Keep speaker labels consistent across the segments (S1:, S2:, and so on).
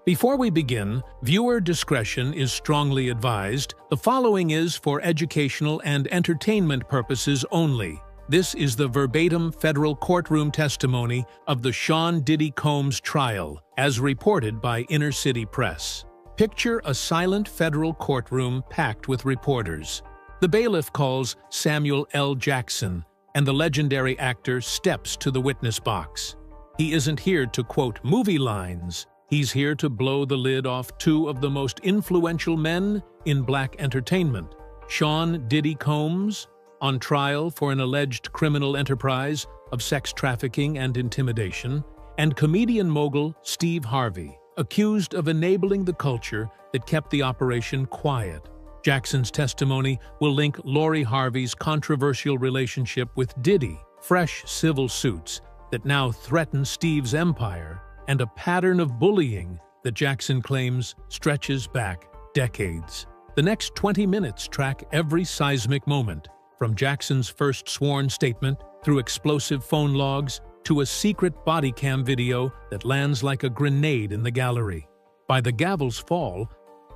S1: Before we begin, viewer discretion is strongly advised. The following is for educational and entertainment purposes only. This is the verbatim federal courtroom testimony of the Sean Diddy Combs trial, as reported by Inner City Press. Picture a silent federal courtroom packed with reporters. The bailiff calls Samuel L. Jackson, and the legendary actor steps to the witness box. He isn't here to quote movie lines. He's here to blow the lid off two of the most influential men in black entertainment. Sean Diddy Combs, on trial for an alleged criminal enterprise of sex trafficking and intimidation, and comedian mogul Steve Harvey, accused of enabling the culture that kept the operation quiet. Jackson's testimony will link Lori Harvey's controversial relationship with Diddy, fresh civil suits that now threaten Steve's empire, and a pattern of bullying that Jackson claims stretches back decades. The next 20 minutes track every seismic moment, from Jackson's first sworn statement through explosive phone logs to a secret body cam video that lands like a grenade in the gallery. By the gavel's fall,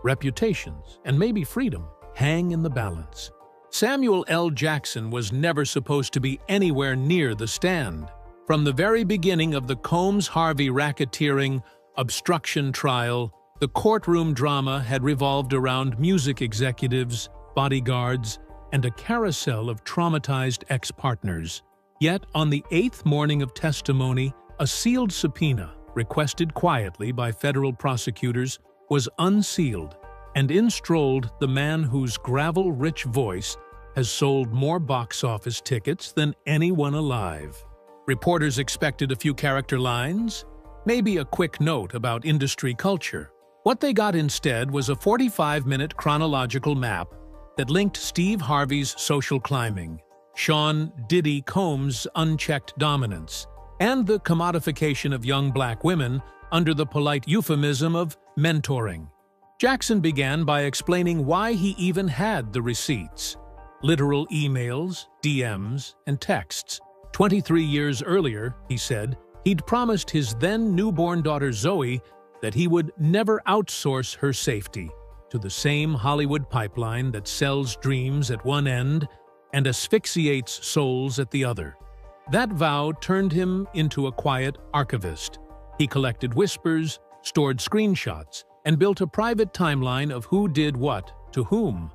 S1: reputations and maybe freedom hang in the balance. Samuel L. Jackson was never supposed to be anywhere near the stand. From the very beginning of the Combs-Harvey racketeering obstruction trial, the courtroom drama had revolved around music executives, bodyguards, and a carousel of traumatized ex-partners. Yet, on the 8th morning of testimony, a sealed subpoena, requested quietly by federal prosecutors, was unsealed, and in strolled the man whose gravel-rich voice has sold more box office tickets than anyone alive. Reporters expected a few character lines, maybe a quick note about industry culture. What they got instead was a 45-minute chronological map that linked Steve Harvey's social climbing, Sean Diddy Combs' unchecked dominance, and the commodification of young black women under the polite euphemism of mentoring. Jackson began by explaining why he even had the receipts. Literal emails, DMs, and texts. 23 years earlier, he said, he'd promised his then-newborn daughter Zoe that he would never outsource her safety to the same Hollywood pipeline that sells dreams at one end and asphyxiates souls at the other. That vow turned him into a quiet archivist. He collected whispers, stored screenshots, and built a private timeline of who did what to whom,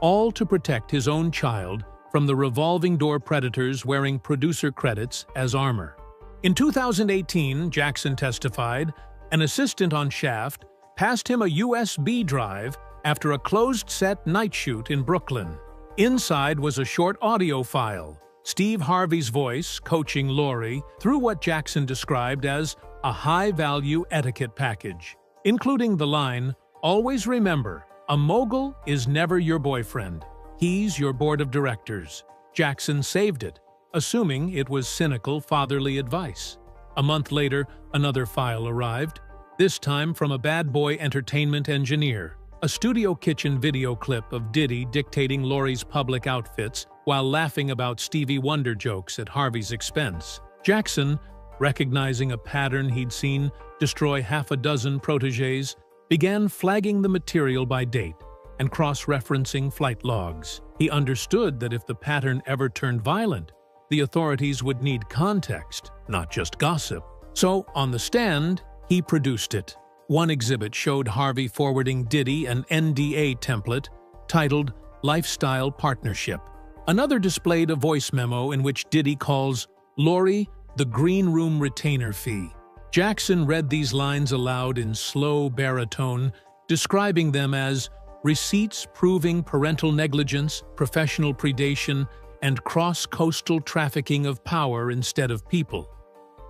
S1: all to protect his own child from the revolving door predators wearing producer credits as armor. In 2018, Jackson testified, an assistant on Shaft passed him a USB drive after a closed-set night shoot in Brooklyn. Inside was a short audio file, Steve Harvey's voice coaching Lori through what Jackson described as a high-value etiquette package, including the line, "Always remember, a mogul is never your boyfriend. He's your board of directors." Jackson saved it, assuming it was cynical fatherly advice. A month later, another file arrived, this time from a bad boy entertainment engineer, a studio kitchen video clip of Diddy dictating Lori's public outfits while laughing about Stevie Wonder jokes at Harvey's expense. Jackson, recognizing a pattern he'd seen destroy half a dozen protégés, began flagging the material by date and cross-referencing flight logs. He understood that if the pattern ever turned violent, the authorities would need context, not just gossip. So, on the stand, he produced it. One exhibit showed Harvey forwarding Diddy an NDA template titled Lifestyle Partnership. Another displayed a voice memo in which Diddy calls Lori the green room retainer fee. Jackson read these lines aloud in slow baritone, describing them as receipts proving parental negligence, professional predation, and cross-coastal trafficking of power instead of people.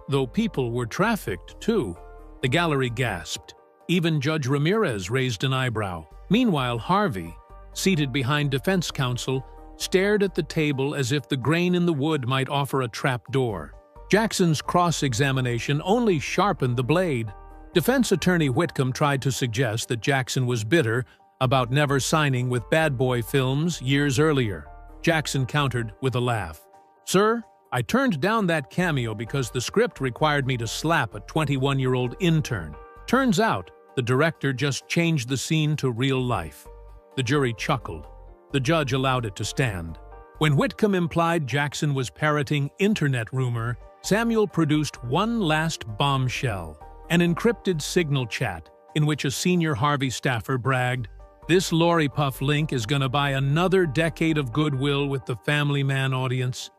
S1: Though people were trafficked, too. The gallery gasped. Even Judge Ramirez raised an eyebrow. Meanwhile, Harvey, seated behind defense counsel, stared at the table as if the grain in the wood might offer a trap door. Jackson's cross-examination only sharpened the blade. Defense attorney Whitcomb tried to suggest that Jackson was bitter about never signing with Bad Boy Films years earlier. Jackson countered with a laugh. "Sir, I turned down that cameo because the script required me to slap a 21-year-old intern. Turns out, The director just changed the scene to real life. The jury chuckled. The judge allowed it to stand. When Whitcomb implied Jackson was parroting internet rumor, Samuel produced one last bombshell, an encrypted signal chat in which a senior Harvey staffer bragged, "This Lori Puff link is gonna buy another decade of goodwill with the Family Man audience."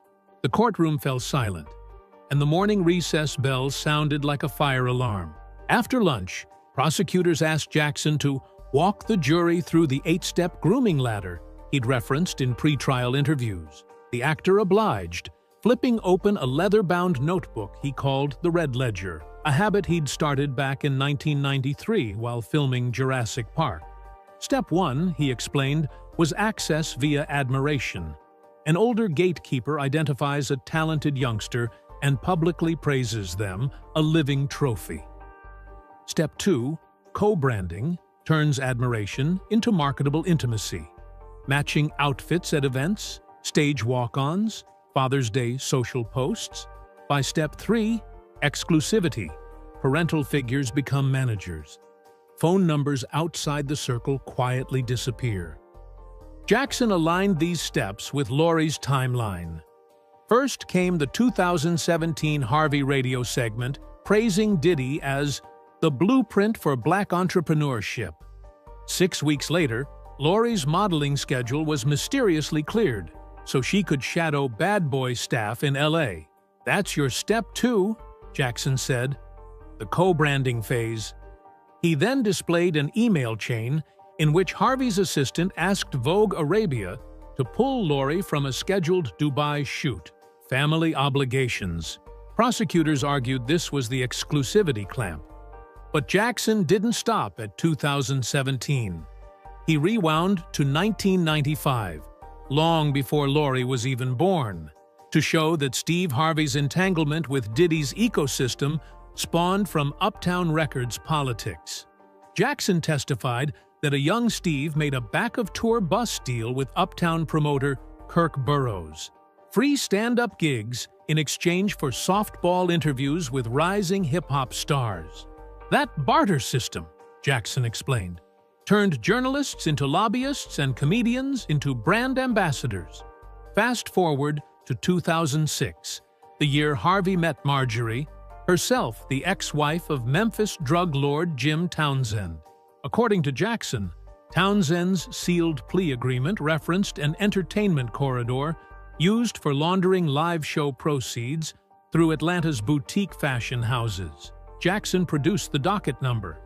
S1: The courtroom fell silent, and the morning recess bell sounded like a fire alarm. After lunch, prosecutors asked Jackson to walk the jury through the 8-step grooming ladder he'd referenced in pretrial interviews. The actor obliged, flipping open a leather-bound notebook he called the Red Ledger, a habit he'd started back in 1993 while filming Jurassic Park. Step 1, he explained, was access via admiration. An older gatekeeper identifies a talented youngster and publicly praises them, a living trophy. Step 2, co-branding, turns admiration into marketable intimacy. Matching outfits at events, stage walk-ons, Father's Day social posts. By step 3, exclusivity. Parental figures become managers. Phone numbers outside the circle quietly disappear. Jackson aligned these steps with Lori's timeline. First came the 2017 Harvey radio segment praising Diddy as the blueprint for black entrepreneurship. 6 weeks later, Lori's modeling schedule was mysteriously cleared, so she could shadow Bad Boy staff in LA. "That's your step 2, Jackson said. The co-branding phase. He then displayed an email chain in which Harvey's assistant asked Vogue Arabia to pull Lori from a scheduled Dubai shoot. Family obligations. Prosecutors argued this was the exclusivity clamp. But Jackson didn't stop at 2017. He rewound to 1995, long before Lori was even born, to show that Steve Harvey's entanglement with Diddy's ecosystem spawned from Uptown Records politics. Jackson testified that a young Steve made a back-of-tour bus deal with Uptown promoter Kirk Burroughs. Free stand-up gigs in exchange for softball interviews with rising hip-hop stars. That barter system, Jackson explained, turned journalists into lobbyists and comedians into brand ambassadors. Fast forward to 2006, the year Harvey met Marjorie, herself the ex-wife of Memphis drug lord Jim Townsend. According to Jackson, Townsend's sealed plea agreement referenced an entertainment corridor used for laundering live show proceeds through Atlanta's boutique fashion houses. Jackson produced the docket number.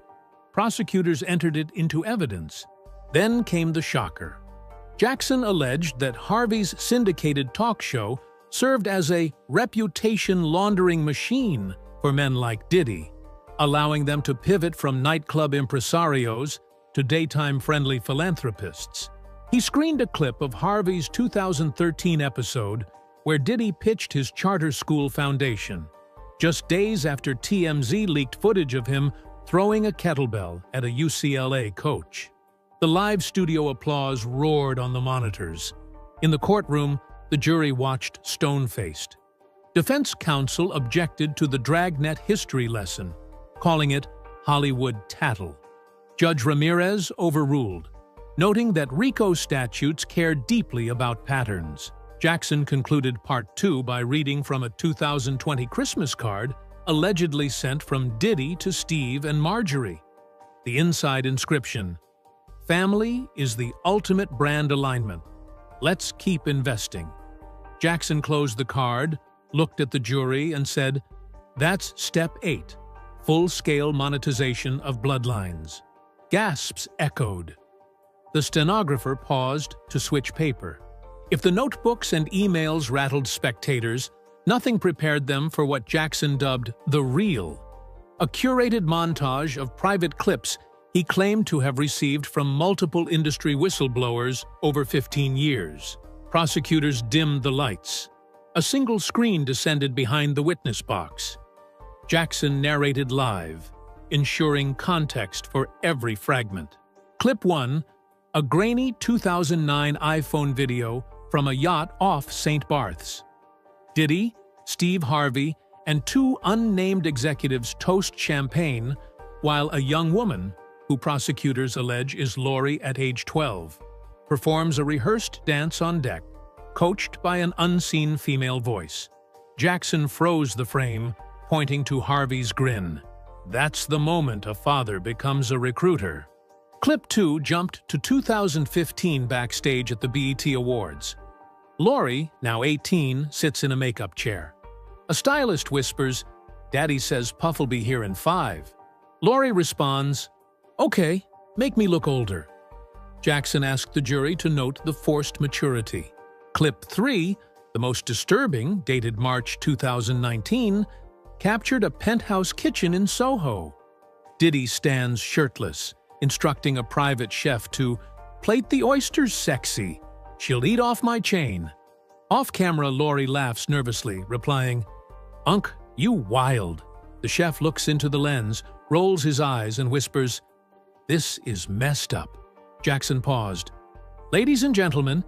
S1: Prosecutors entered it into evidence. Then came the shocker. Jackson alleged that Harvey's syndicated talk show served as a reputation laundering machine for men like Diddy, allowing them to pivot from nightclub impresarios to daytime-friendly philanthropists. He screened a clip of Harvey's 2013 episode where Diddy pitched his charter school foundation, just days after TMZ leaked footage of him throwing a kettlebell at a UCLA coach. The live studio applause roared on the monitors. In the courtroom, the jury watched stone-faced. Defense counsel objected to the dragnet history lesson, calling it Hollywood tattle. Judge Ramirez overruled, noting that RICO statutes care deeply about patterns. Jackson concluded Part 2 by reading from a 2020 Christmas card allegedly sent from Diddy to Steve and Marjorie. The inside inscription, "Family is the ultimate brand alignment. Let's keep investing." Jackson closed the card, looked at the jury, and said, "That's step 8, full-scale monetization of bloodlines." Gasps echoed. The stenographer paused to switch paper. If the notebooks and emails rattled spectators, nothing prepared them for what Jackson dubbed the real, a curated montage of private clips he claimed to have received from multiple industry whistleblowers over 15 years. Prosecutors dimmed the lights. A single screen descended behind the witness box. Jackson narrated live, ensuring context for every fragment. Clip 1, a grainy 2009 iPhone video from a yacht off St. Barth's. Diddy, Steve Harvey, and 2 unnamed executives toast champagne while a young woman, who prosecutors allege is Lori at age 12, performs a rehearsed dance on deck, coached by an unseen female voice. Jackson froze the frame, pointing to Harvey's grin. That's the moment a father becomes a recruiter. Clip 2 jumped to 2015 backstage at the BET Awards. Lori, now 18, sits in a makeup chair. A stylist whispers, "Daddy says Puff'll be here in 5. Lori responds, "Okay, make me look older." Jackson asked the jury to note the forced maturity. Clip 3, the most disturbing, dated March 2019, captured a penthouse kitchen in Soho. Diddy stands shirtless, instructing a private chef to "plate the oysters sexy. She'll eat off my chain." Off-camera, Lori laughs nervously, replying, "Unc, you wild." The chef looks into the lens, rolls his eyes, and whispers, "This is messed up." Jackson paused. "Ladies and gentlemen,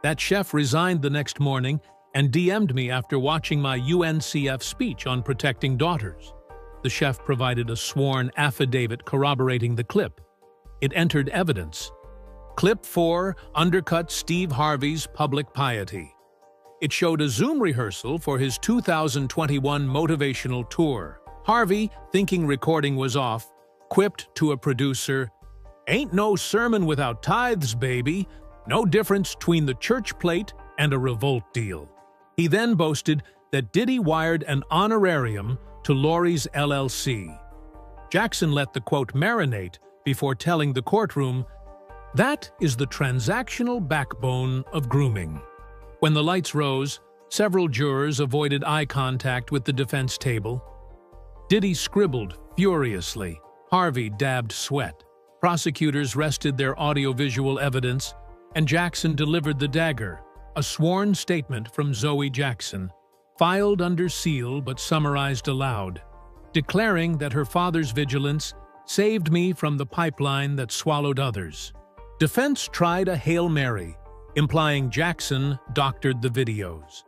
S1: that chef resigned the next morning and DM'd me after watching my UNCF speech on protecting daughters." The chef provided a sworn affidavit corroborating the clip. It entered evidence. Clip 4 undercut Steve Harvey's public piety. It showed a Zoom rehearsal for his 2021 motivational tour. Harvey, thinking recording was off, quipped to a producer, "Ain't no sermon without tithes, baby. No difference between the church plate and a revolt deal." He then boasted that Diddy wired an honorarium to Lori's LLC. Jackson let the quote marinate before telling the courtroom, "That is the transactional backbone of grooming." When the lights rose, several jurors avoided eye contact with the defense table. Diddy scribbled furiously. Harvey dabbed sweat. Prosecutors rested their audiovisual evidence, and Jackson delivered the dagger, a sworn statement from Zoe Jackson, filed under seal but summarized aloud, declaring that her father's vigilance saved me from the pipeline that swallowed others. Defense tried a Hail Mary, implying Jackson doctored the videos.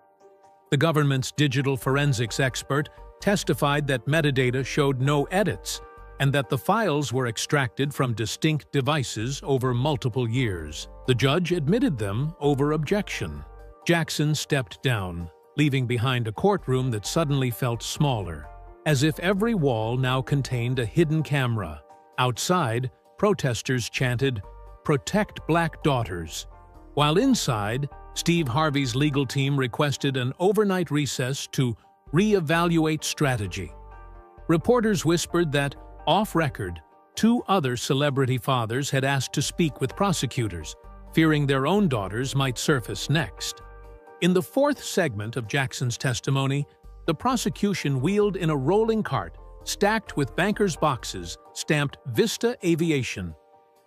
S1: The government's digital forensics expert testified that metadata showed no edits and that the files were extracted from distinct devices over multiple years. The judge admitted them over objection. Jackson stepped down, leaving behind a courtroom that suddenly felt smaller, as if every wall now contained a hidden camera. Outside, protesters chanted, "Protect Black Daughters," while inside, Steve Harvey's legal team requested an overnight recess to re-evaluate strategy. Reporters whispered that, off-record, 2 other celebrity fathers had asked to speak with prosecutors, fearing their own daughters might surface next. In the 4th segment of Jackson's testimony, the prosecution wheeled in a rolling cart stacked with bankers' boxes stamped Vista Aviation.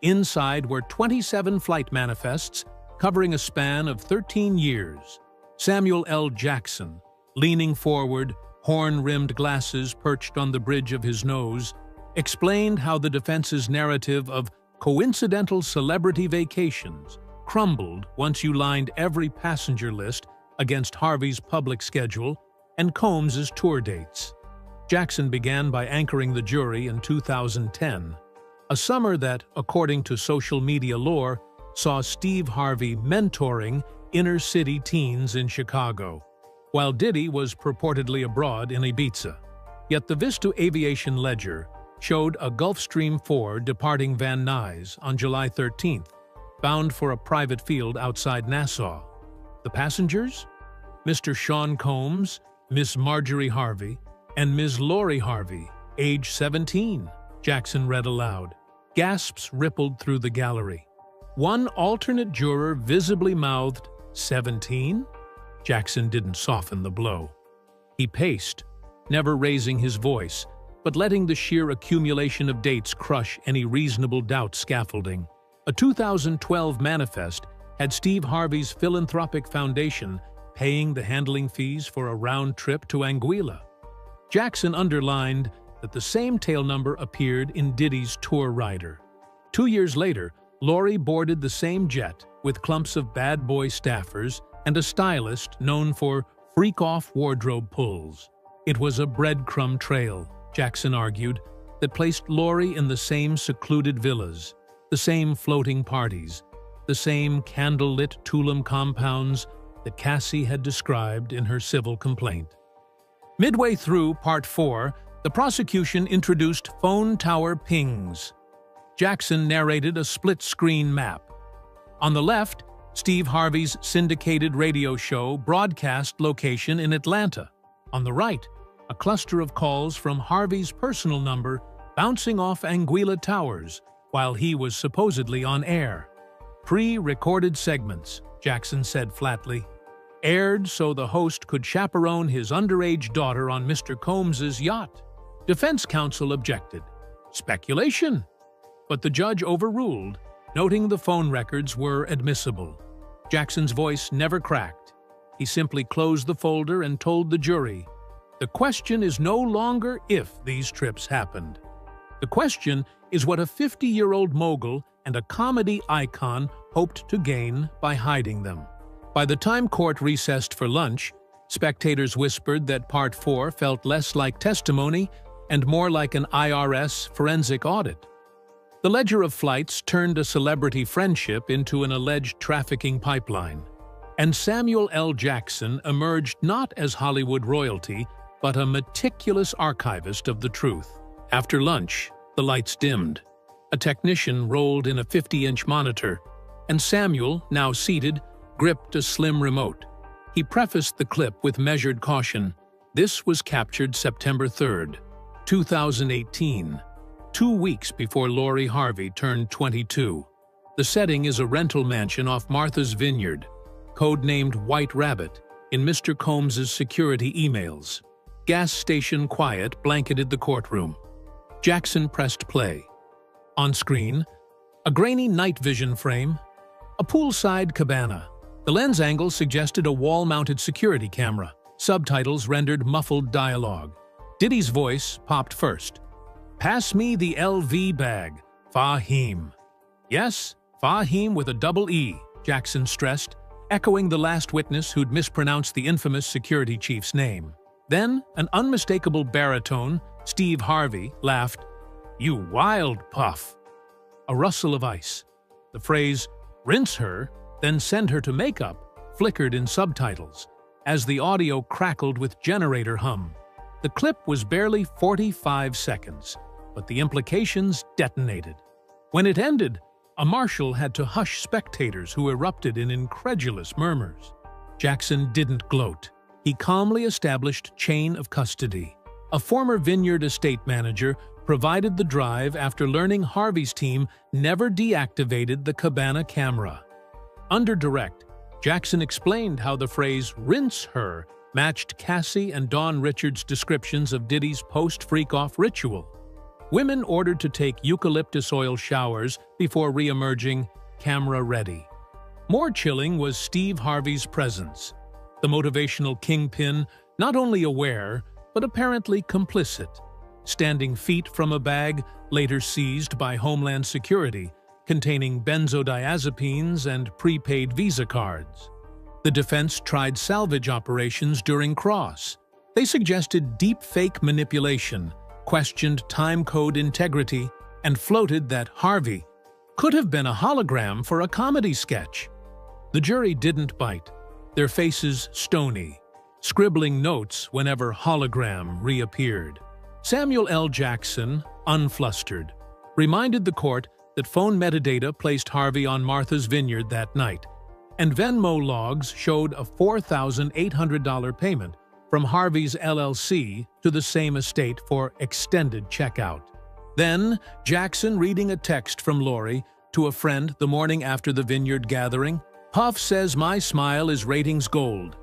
S1: Inside were 27 flight manifests covering a span of 13 years. Samuel L. Jackson, leaning forward, horn-rimmed glasses perched on the bridge of his nose, explained how the defense's narrative of coincidental celebrity vacations crumbled once you lined every passenger list against Harvey's public schedule and Combs's tour dates. Jackson began by anchoring the jury in 2010, a summer that, according to social media lore, saw Steve Harvey mentoring inner-city teens in Chicago, while Diddy was purportedly abroad in Ibiza. Yet the Vista Aviation ledger showed a Gulfstream 4 departing Van Nuys on July 13th, bound for a private field outside Nassau. The passengers? Mr. Sean Combs, Miss Marjorie Harvey, and Ms. Lori Harvey, age 17, Jackson read aloud. Gasps rippled through the gallery. One alternate juror visibly mouthed, "17?" Jackson didn't soften the blow. He paced, never raising his voice, but letting the sheer accumulation of dates crush any reasonable doubt scaffolding. A 2012 manifest had Steve Harvey's philanthropic foundation paying the handling fees for a round trip to Anguilla. Jackson underlined that the same tail number appeared in Diddy's tour rider. 2 years later, Lori boarded the same jet with clumps of bad boy staffers and a stylist known for freak-off wardrobe pulls. It was a breadcrumb trail, Jackson argued, that placed Lori in the same secluded villas, the same floating parties, the same candlelit Tulum compounds that Cassie had described in her civil complaint. Midway through Part 4, the prosecution introduced phone tower pings. Jackson narrated a split-screen map. On the left, Steve Harvey's syndicated radio show broadcast location in Atlanta. On the right, a cluster of calls from Harvey's personal number bouncing off Anguilla Towers while he was supposedly on air. Pre-recorded segments, Jackson said flatly, aired so the host could chaperone his underage daughter on Mr. Combs's yacht. Defense counsel objected. Speculation. But the judge overruled, noting the phone records were admissible. Jackson's voice never cracked. He simply closed the folder and told the jury, "The question is no longer if these trips happened. The question is what a 50-year-old mogul and a comedy icon hoped to gain by hiding them." By the time court recessed for lunch, spectators whispered that Part 4 felt less like testimony and more like an IRS forensic audit. The ledger of flights turned a celebrity friendship into an alleged trafficking pipeline, and Samuel L. Jackson emerged not as Hollywood royalty, but a meticulous archivist of the truth. After lunch, the lights dimmed. A technician rolled in a 50-inch monitor, and Samuel, now seated, gripped a slim remote. He prefaced the clip with measured caution. This was captured September 3rd, 2018. 2 weeks before Lori Harvey turned 22. The setting is a rental mansion off Martha's Vineyard, codenamed White Rabbit, in Mr. Combs's security emails. Gas station quiet blanketed the courtroom. Jackson pressed play. On screen, a grainy night vision frame, a poolside cabana. The lens angle suggested a wall-mounted security camera. Subtitles rendered muffled dialogue. Diddy's voice popped first. "Pass me the LV bag, Fahim." "Yes, Fahim with a double E," Jackson stressed, echoing the last witness who'd mispronounced the infamous security chief's name. Then, an unmistakable baritone, Steve Harvey, laughed, "You wild puff." A rustle of ice. The phrase, "rinse her, then send her to makeup," flickered in subtitles, as the audio crackled with generator hum. The clip was barely 45 seconds, but the implications detonated. When it ended, a marshal had to hush spectators who erupted in incredulous murmurs. Jackson didn't gloat. He calmly established chain of custody. A former vineyard estate manager provided the drive after learning Harvey's team never deactivated the cabana camera. Under direct, Jackson explained how the phrase "rinse her" matched Cassie and Dawn Richards' descriptions of Diddy's post-freak-off ritual. Women ordered to take eucalyptus oil showers before re-emerging camera-ready. More chilling was Steve Harvey's presence. The motivational kingpin, not only aware, but apparently complicit, standing feet from a bag later seized by Homeland Security, containing benzodiazepines and prepaid Visa cards. The defense tried salvage operations during cross. They suggested deep-fake manipulation, questioned time code integrity, and floated that Harvey could have been a hologram for a comedy sketch. The jury didn't bite, their faces stony, scribbling notes whenever hologram reappeared. Samuel L. Jackson, unflustered, reminded the court that phone metadata placed Harvey on Martha's Vineyard that night, and Venmo logs showed a $4,800 payment from Harvey's LLC to the same estate for extended checkout. Then, Jackson reading a text from Lori to a friend the morning after the Vineyard gathering. "Puff says my smile is ratings gold.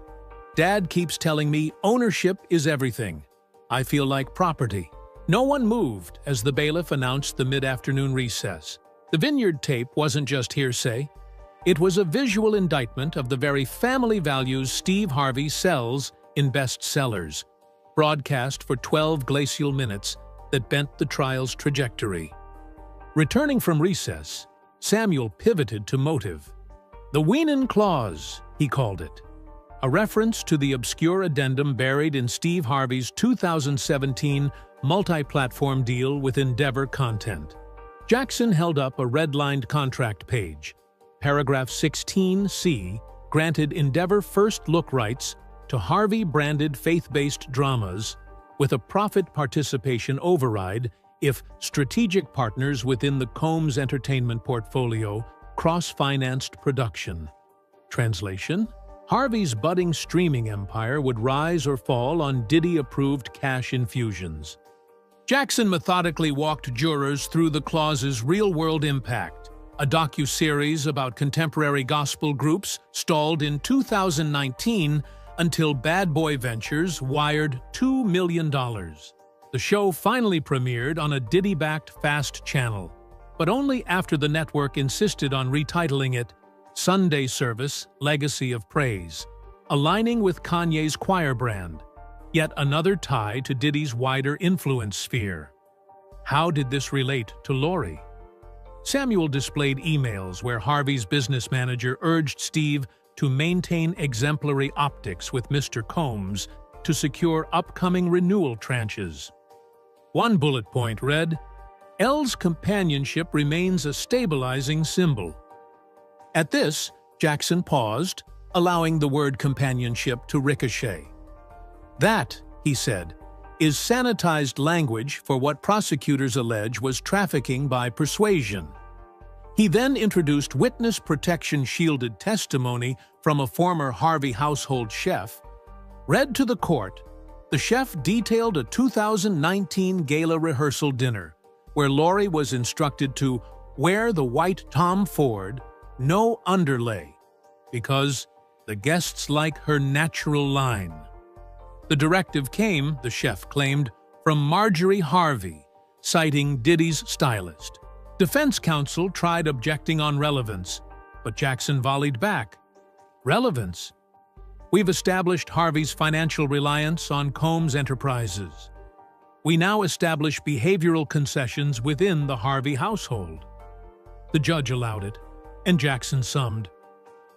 S1: Dad keeps telling me ownership is everything. I feel like property." No one moved as the bailiff announced the mid-afternoon recess. The Vineyard tape wasn't just hearsay. It was a visual indictment of the very family values Steve Harvey sells in bestsellers, broadcast for 12 glacial minutes that bent the trial's trajectory. Returning from recess, Samuel pivoted to motive. "The Weenan Clause," he called it, a reference to the obscure addendum buried in Steve Harvey's 2017 multi-platform deal with Endeavor Content. Jackson held up a red-lined contract page. Paragraph 16C granted Endeavor first look rights to Harvey-branded faith-based dramas with a profit participation override if strategic partners within the Combs Entertainment portfolio cross-financed production. Translation: Harvey's budding streaming empire would rise or fall on Diddy-approved cash infusions. Jackson methodically walked jurors through the clause's real-world impact. A docu-series about contemporary gospel groups stalled in 2019 until Bad Boy Ventures wired $2 million. The show finally premiered on a Diddy-backed FAST channel, but only after the network insisted on retitling it Sunday Service: Legacy of Praise, aligning with Kanye's choir brand, yet another tie to Diddy's wider influence sphere. How did this relate to Lori? Samuel displayed emails where Harvey's business manager urged Steve to maintain exemplary optics with Mr. Combs to secure upcoming renewal tranches. One bullet point read, "L's companionship remains a stabilizing symbol." At this, Jackson paused, allowing the word companionship to ricochet. "That," he said, "is sanitized language for what prosecutors allege was trafficking by persuasion." He then introduced witness protection-shielded testimony from a former Harvey household chef. Read to the court, the chef detailed a 2019 gala rehearsal dinner, where Lori was instructed to wear the white Tom Ford, no underlay, because the guests like her natural line. The directive came, the chef claimed, from Marjorie Harvey, citing Diddy's stylist. Defense counsel tried objecting on relevance, but Jackson volleyed back. "Relevance? We've established Harvey's financial reliance on Combs Enterprises. We now establish behavioral concessions within the Harvey household." The judge allowed it, and Jackson summed.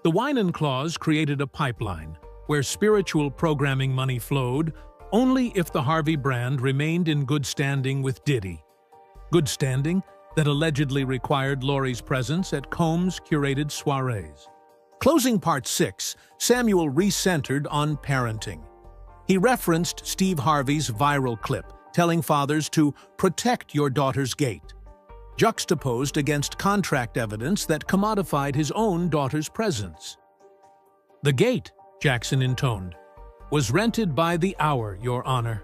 S1: The Winan clause created a pipeline where spiritual programming money flowed only if the Harvey brand remained in good standing with Diddy. Good standing that allegedly required Lori's presence at Combs-curated soirees. Closing Part 6, Samuel recentered on parenting. He referenced Steve Harvey's viral clip, telling fathers to protect your daughter's gait, juxtaposed against contract evidence that commodified his own daughter's presence. "The gate," Jackson intoned, "was rented by the hour, Your Honor,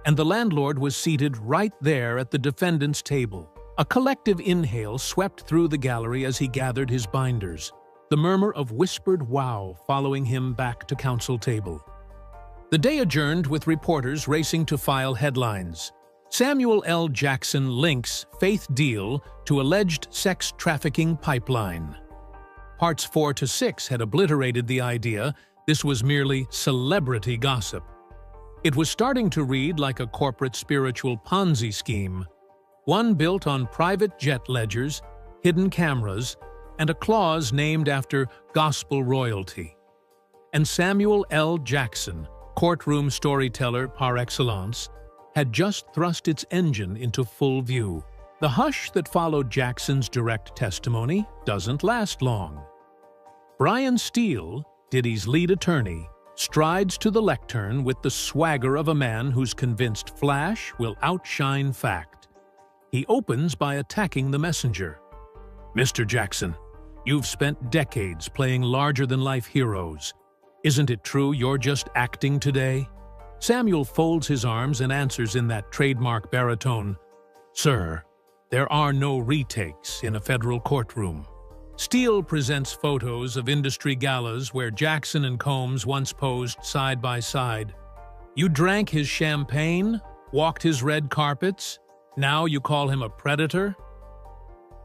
S1: and the landlord was seated right there at the defendant's table." A collective inhale swept through the gallery as he gathered his binders, the murmur of whispered wow following him back to counsel table. The day adjourned with reporters racing to file headlines. Samuel L. Jackson links faith deal to alleged sex trafficking pipeline. Parts 4 to 6 had obliterated the idea this was merely celebrity gossip. It was starting to read like a corporate spiritual Ponzi scheme, one built on private jet ledgers, hidden cameras, and a clause named after gospel royalty. And Samuel L. Jackson, courtroom storyteller par excellence, had just thrust its engine into full view. The hush that followed Jackson's direct testimony doesn't last long. Brian Steele, Diddy's lead attorney, strides to the lectern with the swagger of a man who's convinced flash will outshine fact. He opens by attacking the messenger. "Mr. Jackson, you've spent decades playing larger-than-life heroes. Isn't it true you're just acting today?" Samuel folds his arms and answers in that trademark baritone, "Sir, there are no retakes in a federal courtroom." Steele presents photos of industry galas where Jackson and Combs once posed side by side. "You drank his champagne, walked his red carpets, now you call him a predator?"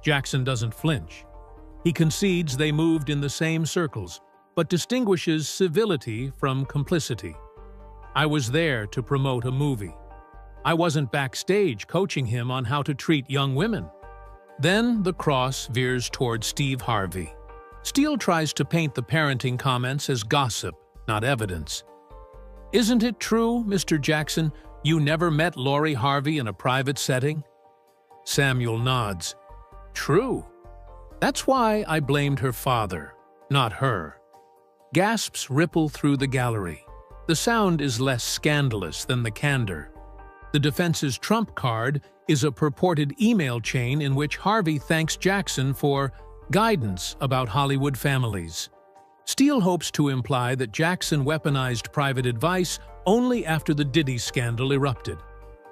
S1: Jackson doesn't flinch. He concedes they moved in the same circles, but distinguishes civility from complicity. "I was there to promote a movie. I wasn't backstage coaching him on how to treat young women." Then the cross veers toward Steve Harvey. Steele tries to paint the parenting comments as gossip, not evidence. "Isn't it true, Mr. Jackson, You never met Lori Harvey in a private setting? Samuel nods. True. That's why I blamed her father, not her. Gasps ripple through the gallery. The sound is less scandalous than the candor. The defense's trump card is a purported email chain in which Harvey thanks Jackson for guidance about Hollywood families. Steele hopes to imply that Jackson weaponized private advice only after the Diddy scandal erupted.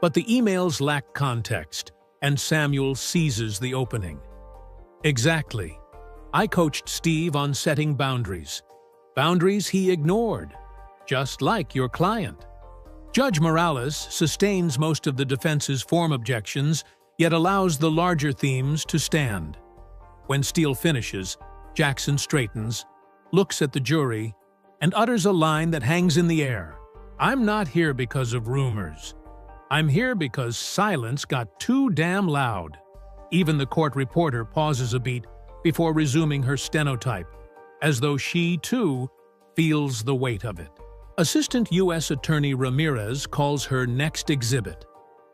S1: But the emails lack context, and Samuel seizes the opening. Exactly. I coached Steve on setting boundaries. Boundaries he ignored, just like your client. Judge Morales sustains most of the defense's form objections, yet allows the larger themes to stand. When Steele finishes, Jackson straightens, looks at the jury, and utters a line that hangs in the air. I'm not here because of rumors. I'm here because silence got too damn loud. Even the court reporter pauses a beat before resuming her stenotype, as though she, too, feels the weight of it. Assistant U.S. Attorney Ramirez calls her next exhibit,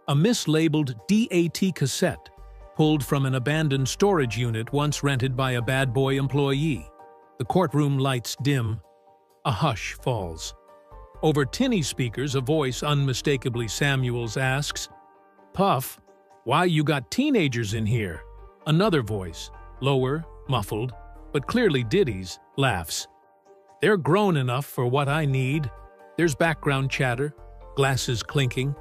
S1: a mislabeled DAT cassette pulled from an abandoned storage unit once rented by a bad boy employee. The courtroom lights dim. A hush falls. Over tinny speakers, a voice unmistakably Samuel's asks, "Puff, why you got teenagers in here?" Another voice, lower, muffled, but clearly Diddy's, laughs. "They're grown enough for what I need." There's background chatter, glasses clinking,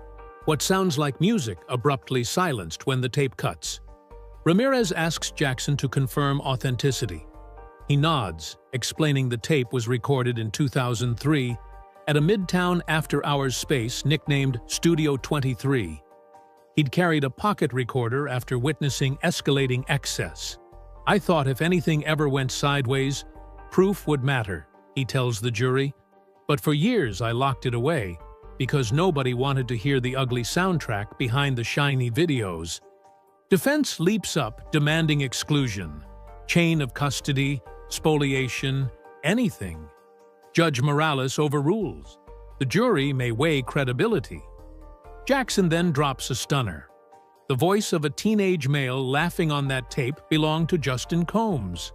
S1: what sounds like music abruptly silenced when the tape cuts. Ramirez asks Jackson to confirm authenticity. He nods, explaining the tape was recorded in 2003 at a Midtown after-hours space nicknamed Studio 23. He'd carried a pocket recorder after witnessing escalating excess. "I thought if anything ever went sideways, proof would matter," he tells the jury. "But for years I locked it away because nobody wanted to hear the ugly soundtrack behind the shiny videos." Defense leaps up, demanding exclusion. Chain of custody, spoliation, anything. Judge Morales overrules. The jury may weigh credibility. Jackson then drops a stunner. The voice of a teenage male laughing on that tape belonged to Justin Combs.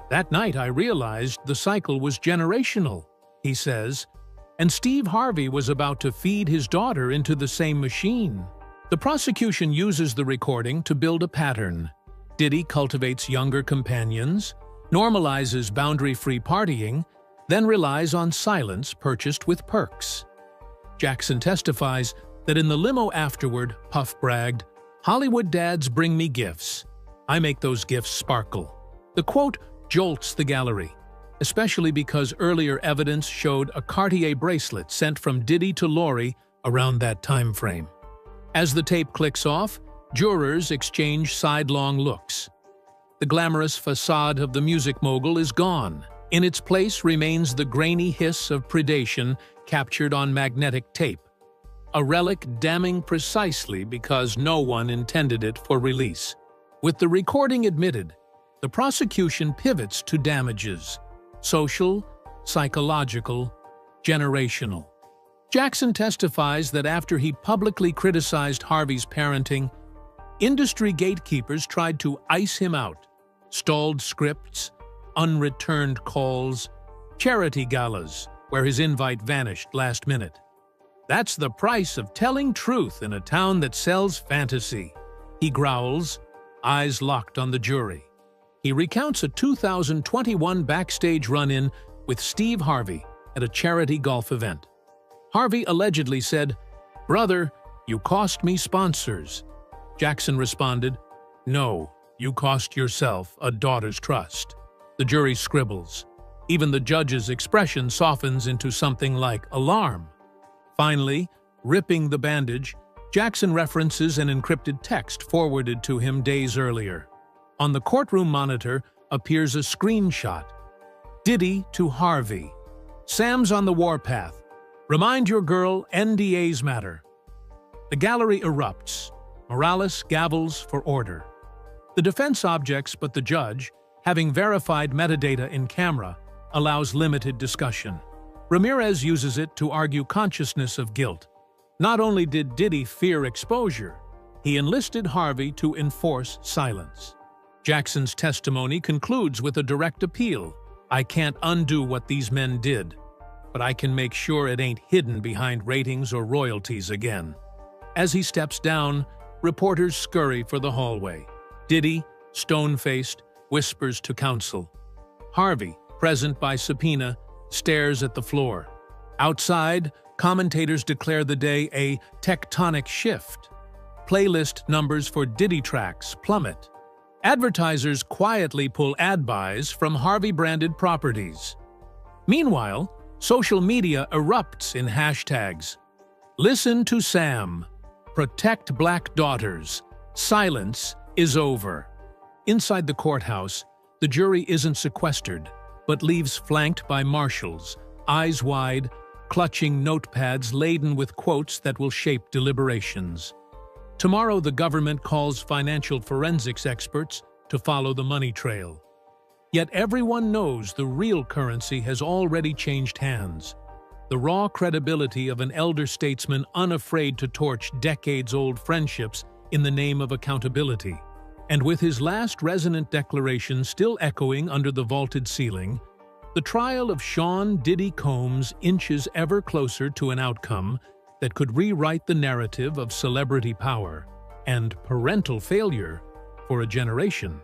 S1: "That night I realized the cycle was generational," he says, and Steve Harvey was about to feed his daughter into the same machine. The prosecution uses the recording to build a pattern. Diddy cultivates younger companions, normalizes boundary-free partying, then relies on silence purchased with perks. Jackson testifies that in the limo afterward, Puff bragged, "Hollywood dads bring me gifts. I make those gifts sparkle." The quote jolts the gallery, especially because earlier evidence showed a Cartier bracelet sent from Diddy to Lori around that time frame. As the tape clicks off, jurors exchange sidelong looks. The glamorous facade of the music mogul is gone. In its place remains the grainy hiss of predation captured on magnetic tape, a relic damning precisely because no one intended it for release. With the recording admitted, the prosecution pivots to damages: social, psychological, generational. Jackson testifies that after he publicly criticized Harvey's parenting, industry gatekeepers tried to ice him out. Stalled scripts, unreturned calls, charity galas where his invite vanished last minute. "That's the price of telling truth in a town that sells fantasy," he growls, eyes locked on the jury. He recounts a 2021 backstage run-in with Steve Harvey at a charity golf event. Harvey allegedly said, "Brother, you cost me sponsors." Jackson responded, "No, you cost yourself a daughter's trust." The jury scribbles. Even the judge's expression softens into something like alarm. Finally, ripping the bandage, Jackson references an encrypted text forwarded to him days earlier. On the courtroom monitor appears a screenshot. "Diddy to Harvey. Sam's on the warpath. Remind your girl NDAs matter." The gallery erupts. Morales gavels for order. The defense objects, but the judge, having verified metadata in camera, allows limited discussion. Ramirez uses it to argue consciousness of guilt, Not only did Diddy fear exposure, he enlisted Harvey to enforce silence. Jackson's testimony concludes with a direct appeal. "I can't undo what these men did, but I can make sure it ain't hidden behind ratings or royalties again." As he steps down, reporters scurry for the hallway. Diddy, stone-faced, whispers to counsel. Harvey, present by subpoena, stares at the floor. Outside, commentators declare the day a tectonic shift. Playlist numbers for Diddy tracks plummet. Advertisers quietly pull ad buys from Harvey-branded properties. Meanwhile, social media erupts in hashtags. "Listen to Sam," "Protect Black Daughters," "Silence is over." Inside the courthouse, the jury isn't sequestered, but leaves flanked by marshals, eyes wide, clutching notepads laden with quotes that will shape deliberations. Tomorrow, the government calls financial forensics experts to follow the money trail. Yet everyone knows the real currency has already changed hands. The raw credibility of an elder statesman unafraid to torch decades-old friendships in the name of accountability. And with his last resonant declaration still echoing under the vaulted ceiling, the trial of Sean Diddy Combs inches ever closer to an outcome that could rewrite the narrative of celebrity power and parental failure for a generation.